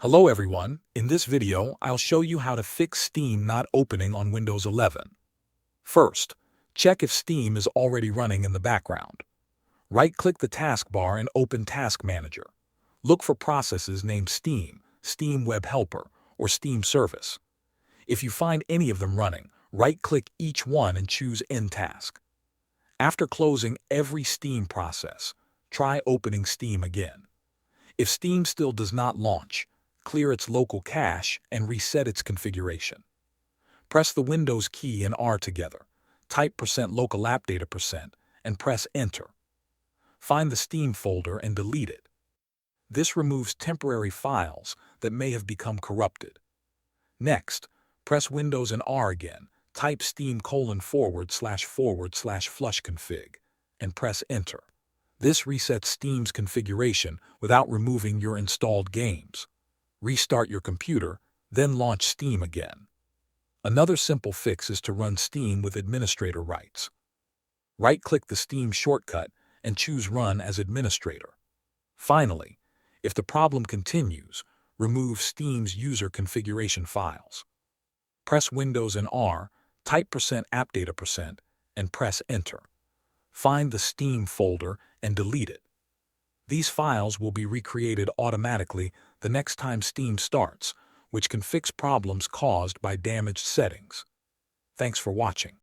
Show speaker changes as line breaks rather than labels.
Hello everyone, in this video I'll show you how to fix Steam not opening on Windows 11. First, check if Steam is already running in the background. Right-click the taskbar and open Task Manager. Look for processes named Steam, Steam Web Helper, or Steam Service. If you find any of them running, right-click each one and choose End Task. After closing every Steam process, try opening Steam again. If Steam still does not launch, clear its local cache and reset its configuration. Press the Windows key and R together, type %local app data %, and press Enter. Find the Steam folder and delete it. This removes temporary files that may have become corrupted. Next, press Windows and R again, type steam:///flushconfig, and press Enter. This resets Steam's configuration without removing your installed games. Restart your computer, then launch Steam again. Another simple fix is to run Steam with administrator rights. Right-click the Steam shortcut and choose Run as Administrator. Finally, if the problem continues, remove Steam's user configuration files. Press Windows and R, type %appdata%, and press Enter. Find the Steam folder and delete it. These files will be recreated automatically the next time Steam starts, which can fix problems caused by damaged settings. Thanks for watching.